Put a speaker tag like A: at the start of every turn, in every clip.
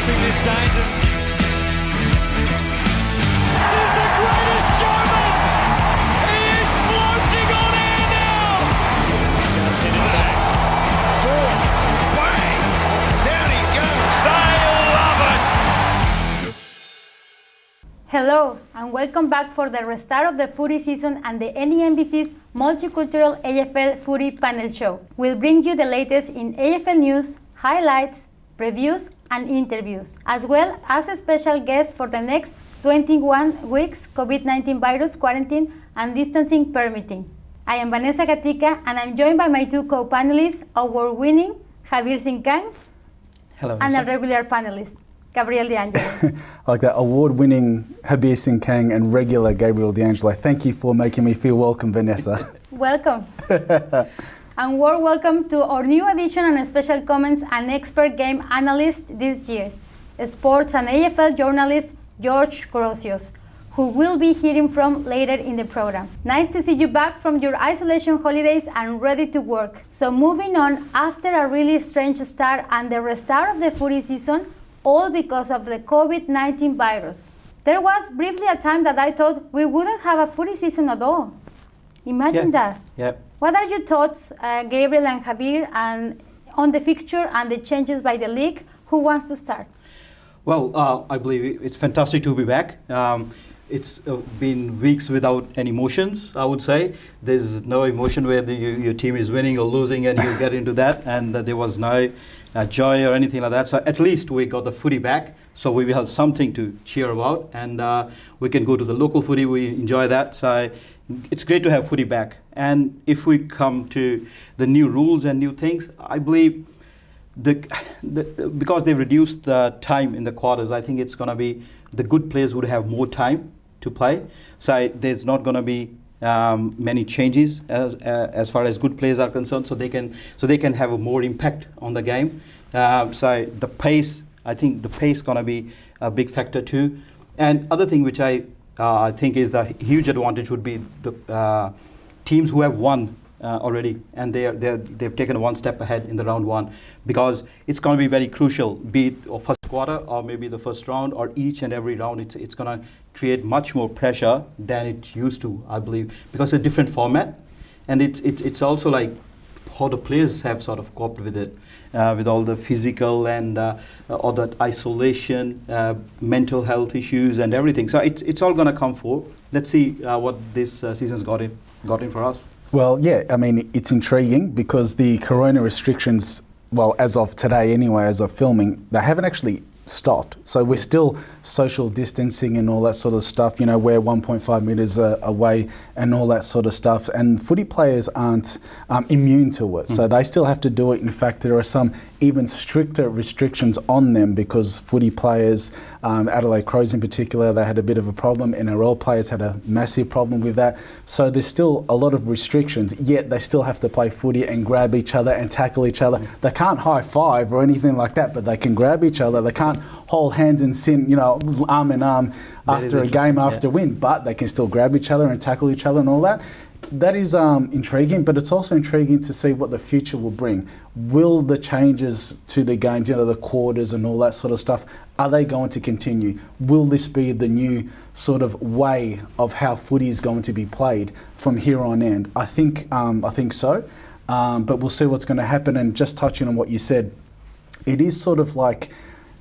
A: sensing this danger. This is the greatest showman! He is floating on air now!
B: He's going to send it back. Dawn, bang! Down he goes.
A: They love it!
C: Hello, and welcome back for the restart of the footy season and the NENBC's multicultural AFL footy panel show. We'll bring you the latest in AFL news, highlights, reviews, and interviews, as well as a special guest for the next 21 weeks COVID-19 virus quarantine and distancing permitting. I am Vanessa Gatica, and I'm joined by my two co-panelists, award-winning Javier Sincang.
D: Hello,
C: And a
D: Vanessa.
C: regular panelist, Gabriel D'Angelo.
D: Like that award-winning Habir Sincang and regular Gabriel D'Angelo. Thank you for making me feel welcome, Vanessa.
C: Welcome. And warm welcome to our new edition and special comments and expert game analyst this year, sports and AFL journalist George Corosios, who we'll be hearing from later in the program. Nice to see you back from your isolation holidays and ready to work. So moving on, after a really strange start and the restart of the footy season, all because of the COVID-19 virus. There was briefly a time that I thought we wouldn't have a footy season at all. Imagine that.
D: Yep.
C: What are your thoughts, Gabriel and Javier, and on the fixture and the changes by the league? Who wants to start?
E: Well, I believe it's fantastic to be back. It's been weeks without any emotions, I would say. There's no emotion where your team is winning or losing and you get into that, and there was no joy or anything like that. So at least we got the footy back, so we will have something to cheer about, and we can go to the local footy, we enjoy that. So it's great to have footy back. And if we come to the new rules and new things, I believe because they reduced the time in the quarters, I think it's going to be the good players would have more time to play. So there's not going to be many changes as far as good players are concerned. So they can have a more impact on the game. So the pace, I think the pace going to be a big factor too. And other thing which I think is the huge advantage would be the teams who have won already, and they've taken one step ahead in the round one, because it's going to be very crucial, be it first quarter or maybe the first round or each and every round. It's going to create much more pressure than it used to, I believe, because it's a different format, and it's also like how the players have sort of coped with it, with all the physical and all that isolation, mental health issues and everything. So it's all going to come forward. Let's see what this season's got in for us.
D: Well, yeah, I mean, it's intriguing because the corona restrictions, well, as of today anyway, as of filming, they haven't actually stopped. So we're still social distancing and all that sort of stuff, you know, we're 1.5 metres away and all that sort of stuff. And footy players aren't immune to it. So they still have to do it. In fact, there are some even stricter restrictions on them because footy players, Adelaide Crows in particular, they had a bit of a problem. NRL players had a massive problem with that. So there's still a lot of restrictions, yet they still have to play footy and grab each other and tackle each other. They can't high five or anything like that, but they can grab each other. They can't hold hands and sing, you know, arm in arm after a game after win, but they can still grab each other and tackle each other and all that. That is intriguing, but it's also intriguing to see what the future will bring. Will the changes to the games, you know, the quarters and all that sort of stuff, are they going to continue? Will this be the new sort of way of how footy is going to be played from here on in? I think so, but we'll see what's going to happen. And just touching on what you said, it is sort of like,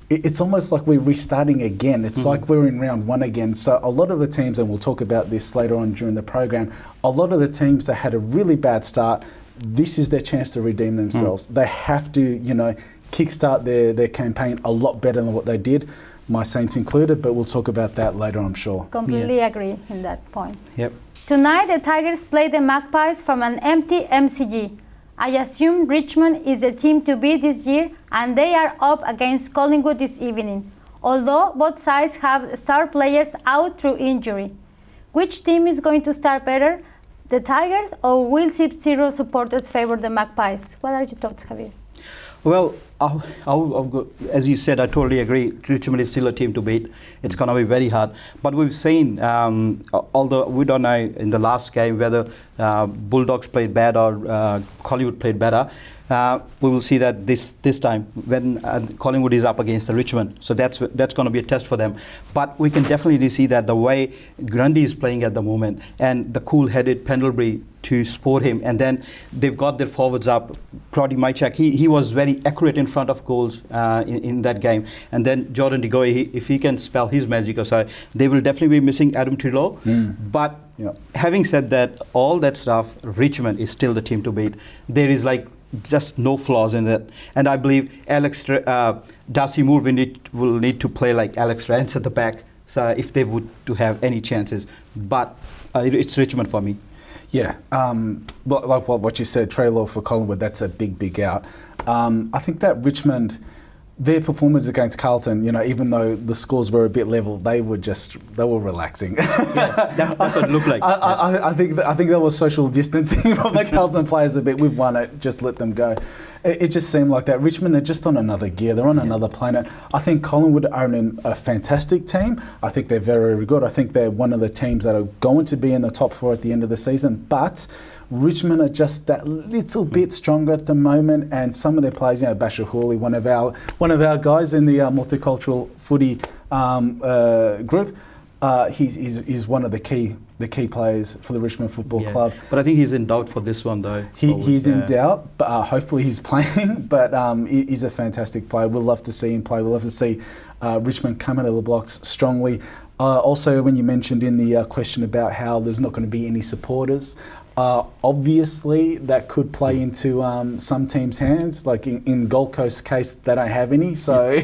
D: it's almost like we're restarting again. It's like we're in round one again. So a lot of the teams, and we'll talk about this later on during the program, a lot of the teams that had a really bad start, this is their chance to redeem themselves. They have to, you know, kickstart their campaign a lot better than what they did, my Saints included, but we'll talk about that later, I'm sure.
C: Completely agree in that point.
D: Yep.
C: Tonight, the Tigers play the Magpies from an empty MCG. I assume Richmond is the team to beat this year, and they are up against Collingwood this evening, although both sides have star players out through injury. Which team is going to start better, the Tigers, or will Sub-Zero supporters favour the Magpies? What are your thoughts, Javier?
E: Well, I'll go, as you said, I totally agree. Richmond is still a team to beat. It's going to be very hard. But we've seen, although we don't know in the last game whether Bulldogs played bad or Collingwood played better, we will see that this time when Collingwood is up against the Richmond. So that's going to be a test for them. But we can definitely see that the way Grundy is playing at the moment and the cool-headed Pendlebury to support him, and then they've got their forwards up. Claudio Mychak, he was very accurate in front of goals in that game, and then Jordan De Goey, if he can spell his magic aside, they will definitely be missing Adam Treloar. But having said that, all that stuff, Richmond is still the team to beat. There is like just no flaws in it, and I believe Darcy Moore will need to play like Alex Rance at the back, so if they would to have any chances. But it's Richmond for me.
D: Yeah, but like what you said, Treloar for Collingwood, that's a big out. I think that Richmond, their performance against Carlton, even though the scores were a bit level, they were relaxing.
E: That's what it looked like.
D: I think that was social distancing from the Carlton players a bit. We've won it, just let them go. It just seemed like that. Richmond, they're just on another gear. They're on another planet. I think Collingwood are a fantastic team. I think they're very, very good. I think they're one of the teams that are going to be in the top 4 at the end of the season. But Richmond are just that little bit stronger at the moment, and some of their players, Bashir Hooley, one of our guys in the multicultural footy group, he's one of the key players for the Richmond Football Club.
E: But I think he's in doubt for this one, though.
D: He's in doubt, but hopefully he's playing. But he's a fantastic player. We'll love to see him play. We'll love to see Richmond come out of the blocks strongly. Also, when you mentioned in the question about how there's not going to be any supporters, obviously that could play into some teams' hands. Like in Gold Coast's case, they don't have any, so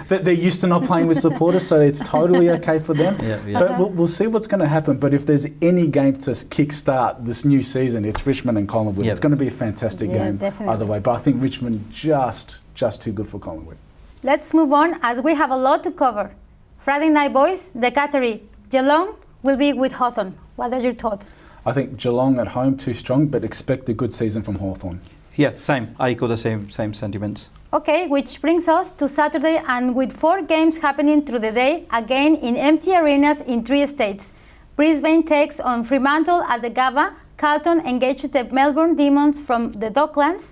D: they're used to not playing with supporters, so it's totally okay for them. But we'll see what's going to happen. But if there's any game to kickstart this new season, it's Richmond and Collingwood. It's going to be a fantastic game either way. But I think Richmond just too good for Collingwood.
C: Let's move on as we have a lot to cover. Friday night, boys, the Qatari. Geelong will be with Hawthorn. What are your thoughts?
D: I think Geelong at home too strong, but expect a good season from Hawthorn.
E: Yeah, same. I echo the same sentiments.
C: Okay, which brings us to Saturday, and with 4 games happening through the day, again in empty arenas in 3 states. Brisbane takes on Fremantle at the Gabba. Carlton engages the Melbourne Demons from the Docklands.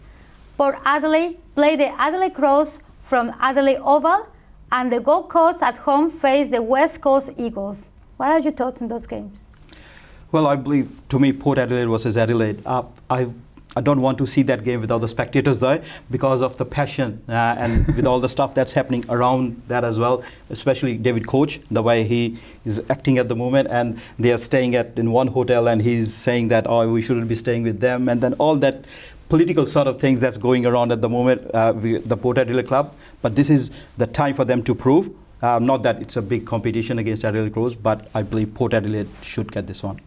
C: Port Adelaide play the Adelaide Crows from Adelaide Oval, and the Gold Coast at home face the West Coast Eagles. What are your thoughts on those games?
E: Well, I believe, to me, Port Adelaide versus Adelaide, I don't want to see that game without the spectators though, because of the passion and with all the stuff that's happening around that as well, especially David Koch, the way he is acting at the moment, and they are staying in one hotel and he's saying that, we shouldn't be staying with them, and then all that political sort of things that's going around at the moment with the Port Adelaide club. But this is the time for them to prove, not that it's a big competition against Adelaide Crows, but I believe Port Adelaide should get this one.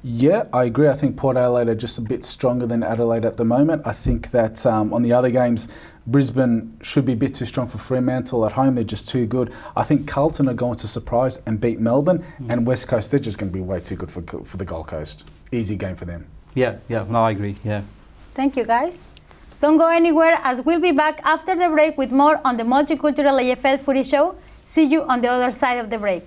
D: Yeah, I agree. I think Port Adelaide are just a bit stronger than Adelaide at the moment. I think that on the other games, Brisbane should be a bit too strong for Fremantle at home. They're just too good. I think Carlton are going to surprise and beat Melbourne, and West Coast, they're just going to be way too good for the Gold Coast. Easy game for them.
E: Yeah, no, I agree, yeah.
C: Thank you, guys. Don't go anywhere, as we'll be back after the break with more on the Multicultural AFL Footy Show. See you on the other side of the break.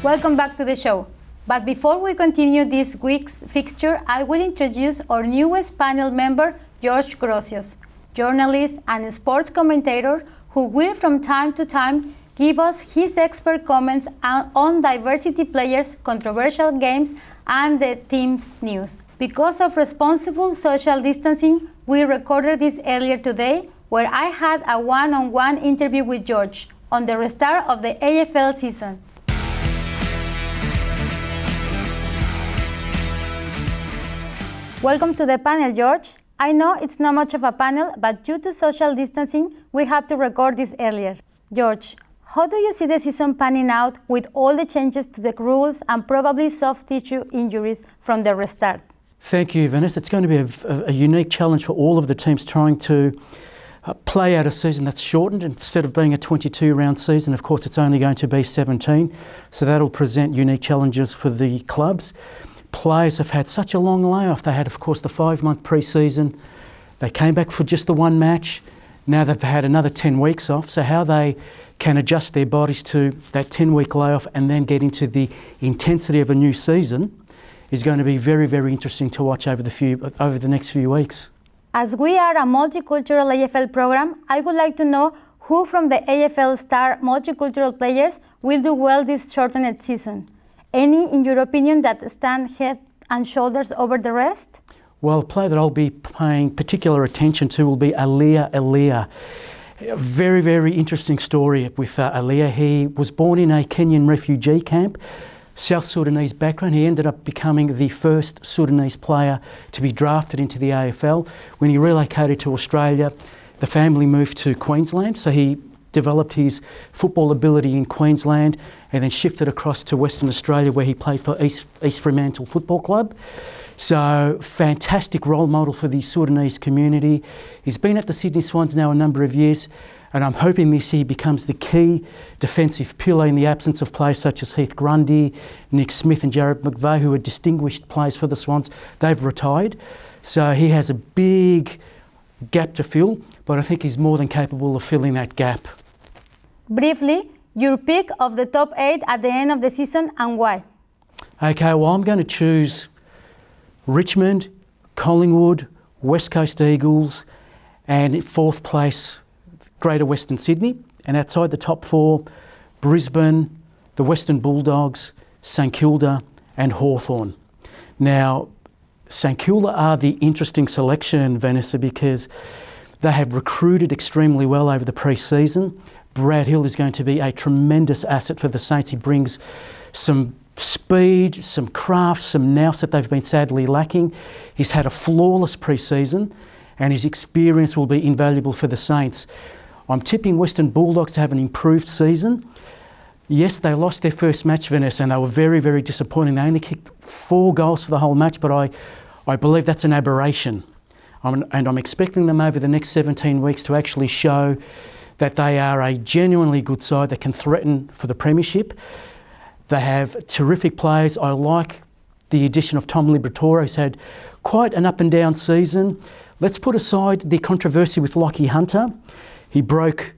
C: Welcome back to the show. But before we continue this week's fixture, I will introduce our newest panel member, George Grosios, journalist and sports commentator who will from time to time give us his expert comments on diversity players, controversial games, and the team's news. Because of responsible social distancing, we recorded this earlier today, where I had a one-on-one interview with George on the restart of the AFL season. Welcome to the panel, George. I know it's not much of a panel, but due to social distancing, we have to record this earlier. George, how do you see the season panning out with all the changes to the rules and probably soft tissue injuries from the restart?
F: Thank you, Vanessa. It's going to be a unique challenge for all of the teams trying to play out a season that's shortened. Instead of being a 22-round season, of course, it's only going to be 17. So that'll present unique challenges for the clubs. Players have had such a long layoff. They had, of course, the 5-month pre-season. They came back for just the one match. Now they've had another 10 weeks off. So how they can adjust their bodies to that 10-week layoff and then get into the intensity of a new season is going to be very, very interesting to watch over the next few weeks.
C: As we are a multicultural AFL program, I would like to know who from the AFL star multicultural players will do well this shortened season. Any, in your opinion, that stand head and shoulders over the rest?
F: Well, a player that I'll be paying particular attention to will be Aliir Aliir. A very, very interesting story with Aliir. He was born in a Kenyan refugee camp, South Sudanese background. He ended up becoming the first Sudanese player to be drafted into the AFL. When he relocated to Australia, the family moved to Queensland, so he developed his football ability in Queensland and then shifted across to Western Australia where he played for East Fremantle Football Club. So, fantastic role model for the Sudanese community. He's been at the Sydney Swans now a number of years, and I'm hoping this year becomes the key defensive pillar in the absence of players such as Heath Grundy, Nick Smith and Jared McVeigh, who are distinguished players for the Swans. They've retired. So he has a big gap to fill, but I think he's more than capable of filling that gap.
C: Briefly, your pick of the top 8 at the end of the season and why?
F: Okay, well, I'm going to choose Richmond, Collingwood, West Coast Eagles, and in 4th place, Greater Western Sydney. And outside the top 4, Brisbane, the Western Bulldogs, St Kilda and Hawthorn. Now, St Kilda are the interesting selection, Vanessa, because they have recruited extremely well over the pre-season. Brad Hill is going to be a tremendous asset for the Saints. He brings some speed, some craft, some nous that they've been sadly lacking. He's had a flawless pre-season and his experience will be invaluable for the Saints. I'm tipping Western Bulldogs to have an improved season. Yes, they lost their first match, Vanessa, and they were very, very disappointing. They only kicked 4 goals for the whole match, but I believe that's an aberration. And I'm expecting them over the next 17 weeks to actually show that they are a genuinely good side that can threaten for the premiership. They have terrific players. I like the addition of Tom Liberatore, who's had quite an up and down season. Let's put aside the controversy with Lachie Hunter. He broke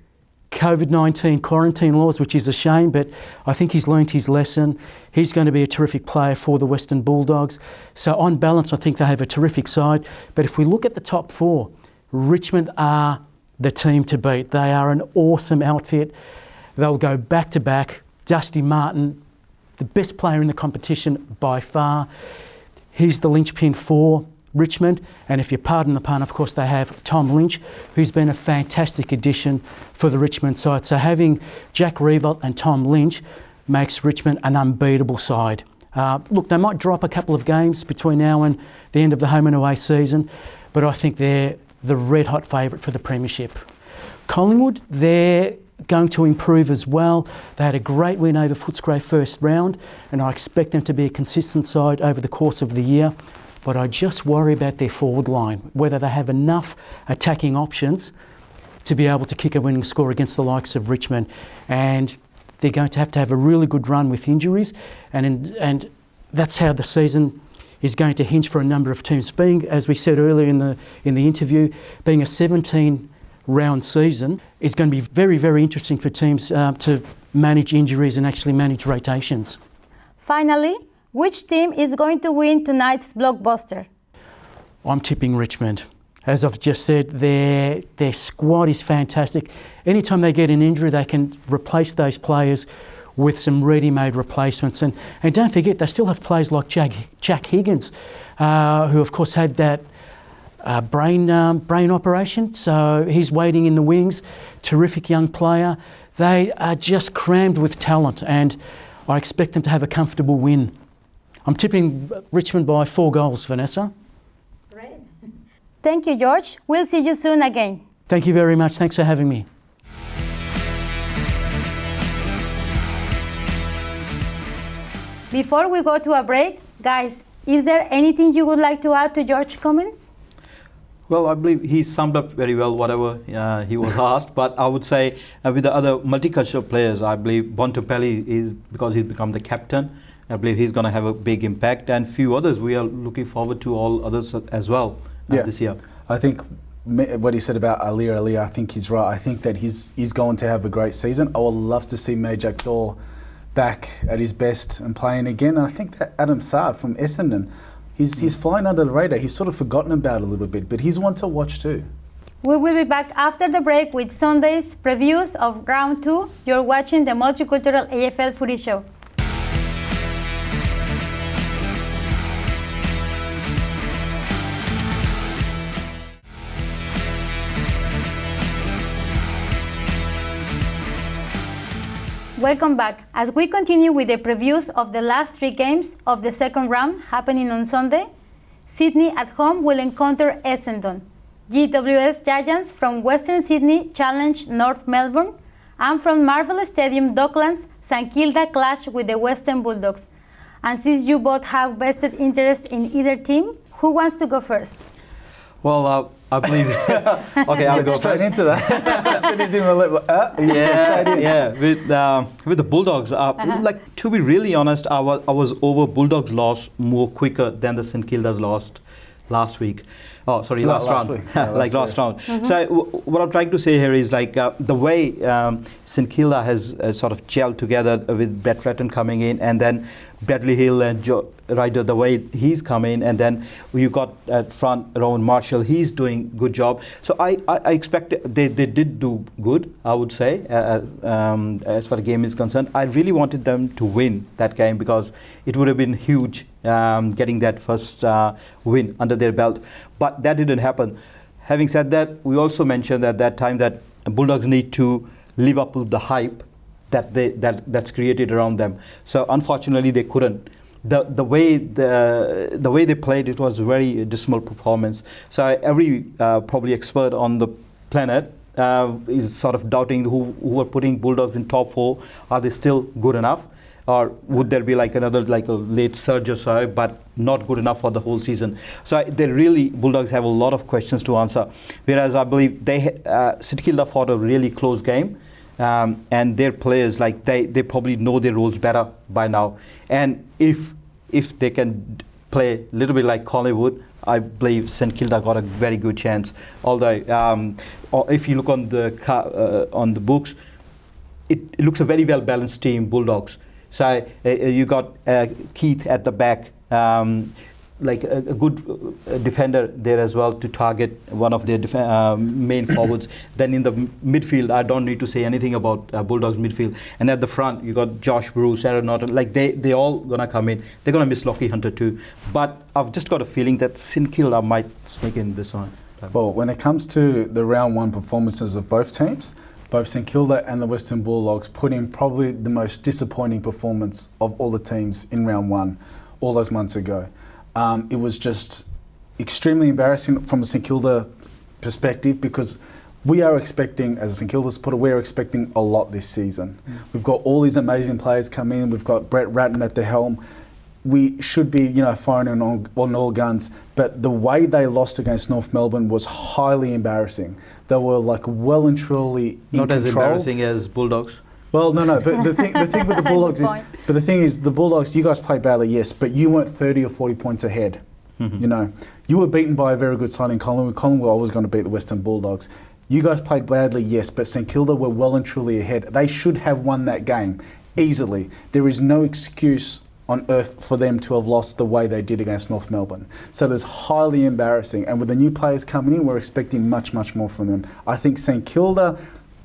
F: COVID-19 quarantine laws, which is a shame, but I think he's learnt his lesson. He's going to be a terrific player for the Western Bulldogs. So on balance, I think they have a terrific side. But if we look at the top 4, Richmond are the team to beat. They are an awesome outfit. They'll go back to back. Dusty Martin, the best player in the competition by far. He's the linchpin for Richmond, and if you pardon the pun, of course, they have Tom Lynch, who's been a fantastic addition for the Richmond side. So having Jack Riewoldt and Tom Lynch makes Richmond an unbeatable side. Look, they might drop a couple of games between now and the end of the home and away season, but I think they're the red-hot favourite for the premiership. Collingwood, they're going to improve as well. They had a great win over Footscray first round, and I expect them to be a consistent side over the course of the year. But I just worry about their forward line, whether they have enough attacking options to be able to kick a winning score against the likes of Richmond. And they're going to have a really good run with injuries. And that's how the season is going to hinge for a number of teams. Being, as we said earlier in the interview, being a 17-round season is going to be very, very interesting for teams to manage injuries and actually manage rotations.
C: Finally, which team is going to win tonight's blockbuster?
F: I'm tipping Richmond. As I've just said, their squad is fantastic. Anytime they get an injury, they can replace those players with some ready-made replacements. And don't forget, they still have players like Jack Higgins, who of course had that brain operation. So he's waiting in the wings. Terrific young player. They are just crammed with talent, and I expect them to have a comfortable win. I'm tipping Richmond by 4 goals, Vanessa.
C: Great. Thank you, George. We'll see you soon again.
F: Thank you very much. Thanks for having me.
C: Before we go to a break, guys, is there anything you would like to add to George's comments?
E: Well, I believe he summed up very well whatever he was asked. But I would say with the other multicultural players, I believe Bontempelli is, because he's become the captain, I believe he's going to have a big impact. And few others, we are looking forward to all others as well this year.
D: I think what he said about Alir earlier, I think he's right. I think that he's going to have a great season. I would love to see Majak Dor back at his best and playing again. And I think that Adam Saad from Essendon, he's flying under the radar. He's sort of forgotten about a little bit, but he's one to watch too.
C: We will be back after the break with Sunday's previews of round 2. You're watching the Multicultural AFL Footy Show. Welcome back. As we continue with the previews of the last 3 games of the second round happening on Sunday, Sydney at home will encounter Essendon. GWS Giants from Western Sydney challenge North Melbourne, and from Marvel Stadium Docklands, St Kilda clash with the Western Bulldogs. And since you both have vested interest in either team, who wants to go first?
E: Well, I believe. Okay, I'll go
D: straight
E: first.
D: into that.
E: With the Bulldogs, like to be really honest, I was over Bulldogs' loss more quicker than the St Kilda's lost last week. Oh, sorry, last round.
D: Week. Yeah,
E: last round. So what I'm trying to say here is like the way St Kilda has sort of gelled together with Brett Ratton coming in, and then Bradley Hill and Joe Ryder, the way he's come in, and then you got at front Rowan Marshall, he's doing good job. So I expect they did do good, I would say, as far as the game is concerned. I really wanted them to win that game because it would have been huge getting that first win under their belt. But that didn't happen. Having said that, we also mentioned at that time that Bulldogs need to live up to the hype that's created around them. So unfortunately, they couldn't. The way they played, it was a very dismal performance. So every probably expert on the planet is sort of doubting who are putting Bulldogs in top 4. Are they still good enough? Or would there be like another like a late surge or so, but not good enough for the whole season? So Bulldogs have a lot of questions to answer. Whereas I believe St Kilda fought a really close game, and their players like they probably know their roles better by now. And if they can play a little bit like Collingwood, I believe St Kilda got a very good chance. Although if you look on the books, it looks a very well balanced team, Bulldogs. So you got Keith at the back, like a good defender there as well to target one of their main forwards. Then in the midfield, I don't need to say anything about Bulldogs midfield. And at the front, you got Josh Bruce, Aaron Norton. Like they all gonna come in. They're gonna miss Lockie Hunter too. But I've just got a feeling that St Kilda might sneak in this one.
D: Well, when it comes to the round 1 performances of both teams, both St Kilda and the Western Bulldogs put in probably the most disappointing performance of all the teams in round 1 all those months ago. It was just extremely embarrassing from a St Kilda perspective because we are expecting, as a St Kilda supporter, we're expecting a lot this season. We've got all these amazing players coming in. We've got Brett Ratton at the helm. We should be, firing on all guns. But the way they lost against North Melbourne was highly embarrassing. They were like well and truly in
E: Not
D: control.
E: as embarrassing as Bulldogs.
D: Well, no. But the thing with the Bulldogs is, the Bulldogs, you guys played badly, yes, but you weren't 30 or 40 points ahead. You were beaten by a very good side in Collingwood. Collingwood always going to beat the Western Bulldogs. You guys played badly, yes, but St Kilda were well and truly ahead. They should have won that game easily. There is no excuse on earth for them to have lost the way they did against North Melbourne. So it's highly embarrassing. And with the new players coming in, we're expecting much, much more from them. I think St Kilda,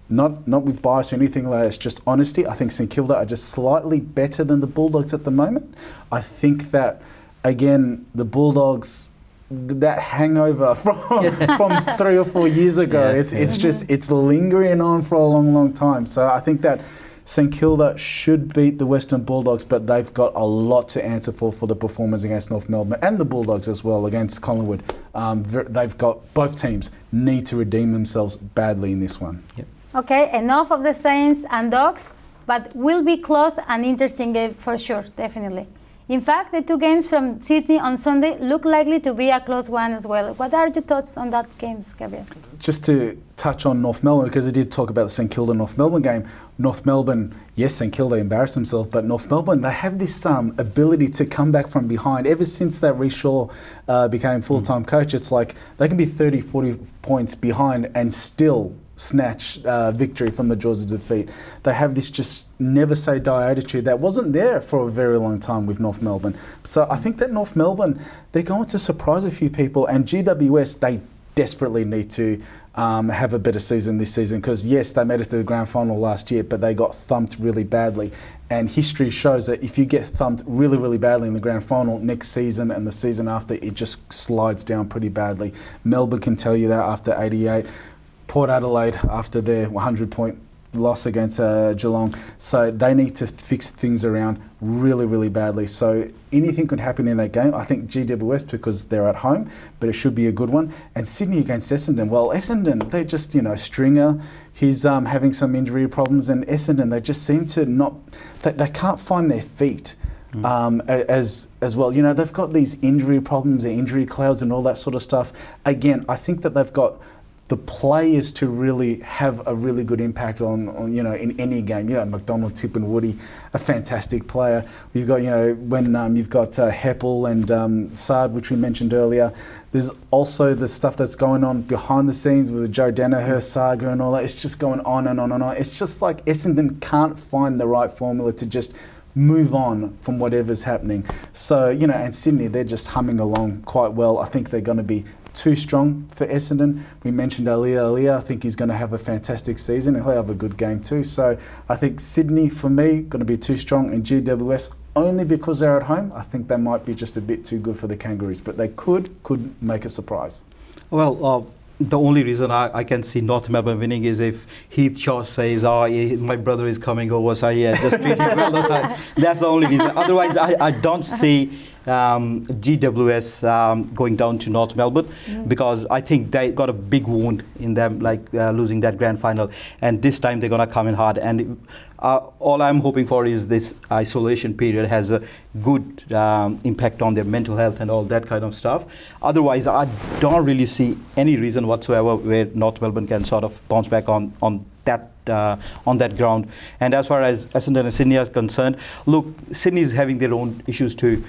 D: not with bias or anything like that, it's just honesty. I think St Kilda are just slightly better than the Bulldogs at the moment. I think that, again, the Bulldogs, that hangover from 3 or 4 years ago, it's lingering on for a long, long time. So I think that St Kilda should beat the Western Bulldogs, but they've got a lot to answer for the performance against North Melbourne and the Bulldogs as well against Collingwood. They've got, both teams need to redeem themselves badly in this one.
E: Yep.
C: Okay, enough of the Saints and Dogs, but will be close and interesting game for sure, definitely. In fact, the two games from Sydney on Sunday look likely to be a close one as well. What are your thoughts on that games, Gabriel?
D: Just to touch on North Melbourne, because I did talk about the St Kilda North Melbourne game. North Melbourne, yes, St Kilda embarrassed themselves, but North Melbourne, they have this ability to come back from behind. Ever since that Rhys Shaw became full-time coach, it's like they can be 30, 40 points behind and still snatch victory from the jaws of defeat. They have this just never say die attitude that wasn't there for a very long time with North Melbourne. So I think that North Melbourne, they're going to surprise a few people, and GWS, they desperately need to have a better season this season, because yes, they made it to the grand final last year, but they got thumped really badly. And history shows that if you get thumped really, really badly in the grand final, next season and the season after, it just slides down pretty badly. Melbourne can tell you that after 88. Port Adelaide after their 100-point loss against Geelong. So they need to fix things around really, really badly. So anything could happen in that game. I think GWS, because they're at home, but it should be a good one. And Sydney against Essendon. Well, Essendon, they just, Stringer, he's having some injury problems, and Essendon, they just seem to not, they can't find their feet. As well. They've got these injury problems, the injury clouds and all that sort of stuff. Again, I think that they've got the players to really have a really good impact on in any game. McDonald, Tip and Woody, a fantastic player. You've got, when you've got Heppel and Saad, which we mentioned earlier. There's also the stuff that's going on behind the scenes with the Joe Danaher saga and all that. It's just going on and on and on. It's just like Essendon can't find the right formula to just move on from whatever's happening. So, and Sydney, they're just humming along quite well. I think they're going to be too strong for Essendon. We mentioned earlier, I think he's going to have a fantastic season and he'll have a good game too. So I think Sydney, for me, going to be too strong, and GWS, only because they're at home, I think they might be just a bit too good for the Kangaroos, but they could make a surprise.
E: Well, the only reason I can see North Melbourne winning is if Heath Shaw says, my brother is coming over, so just treat him well. That's the only reason. Otherwise, I don't see GWS going down to North Melbourne, because I think they got a big wound in them, like losing that grand final, and this time they're going to come in hard. And all I'm hoping for is this isolation period has a good impact on their mental health and all that kind of stuff. Otherwise, I don't really see any reason whatsoever where North Melbourne can sort of bounce back on that ground. And as far as Essendon and Sydney are concerned, look, Sydney is having their own issues too.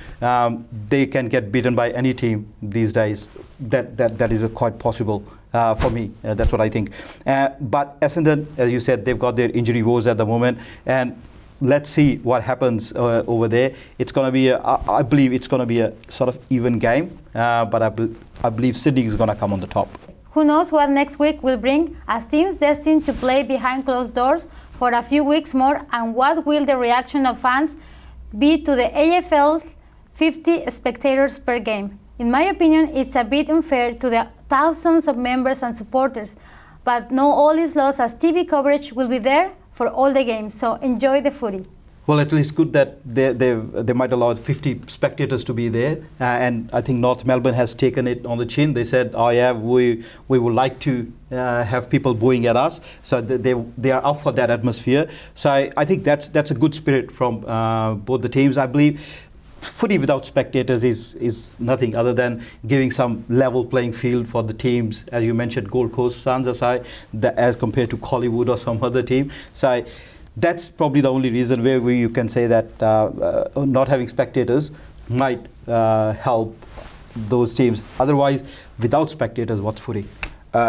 E: They can get beaten by any team these days. That is quite possible for me. That's what I think. But Essendon, as you said, they've got their injury woes at the moment, and let's see what happens over there. It's going to be, I believe it's going to be a sort of even game, but I believe Sydney is going to come on the top.
C: Who knows what next week will bring, as teams destined to play behind closed doors for a few weeks more, and what will the reaction of fans be to the AFL's 50 spectators per game? In my opinion, it's a bit unfair to the thousands of members and supporters, but no all is lost, as TV coverage will be there for all the games, so enjoy the footy.
E: Well, at least good that they might allow 50 spectators to be there, and I think North Melbourne has taken it on the chin. They said, "Oh yeah, we would like to have people booing at us," so they are up for that atmosphere. So I think that's a good spirit from both the teams. I believe footy without spectators is nothing other than giving some level playing field for the teams, as you mentioned, Gold Coast Suns aside, as compared to Collingwood or some other team. So that's probably the only reason where you can say that not having spectators might help those teams. Otherwise, without spectators, what's footy?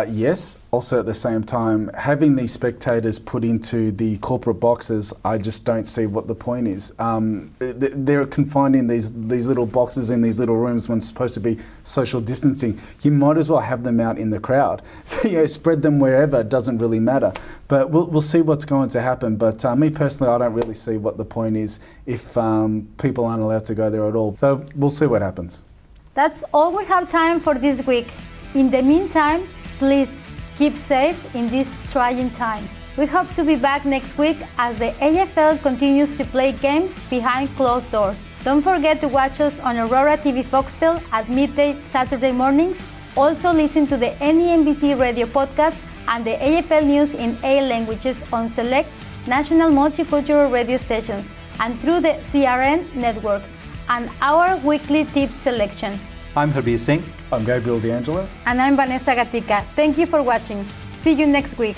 D: Yes. Also, at the same time, having these spectators put into the corporate boxes, I just don't see what the point is. They're confined in these little boxes in these little rooms when it's supposed to be social distancing. You might as well have them out in the crowd. So spread them wherever. It doesn't really matter. But we'll see what's going to happen. But me personally, I don't really see what the point is if people aren't allowed to go there at all. So we'll see what happens.
C: That's all we have time for this week. In the meantime, please keep safe in these trying times. We hope to be back next week as the AFL continues to play games behind closed doors. Don't forget to watch us on Aurora TV Foxtel at midday Saturday mornings. Also listen to the NEMBC radio podcast and the AFL news in 8 languages on select national multicultural radio stations and through the CRN network. and our weekly tips selection.
E: I'm Harbeer Singh.
D: I'm Gabriel D'Angelo.
C: And I'm Vanessa Gatica. Thank you for watching. See you next week.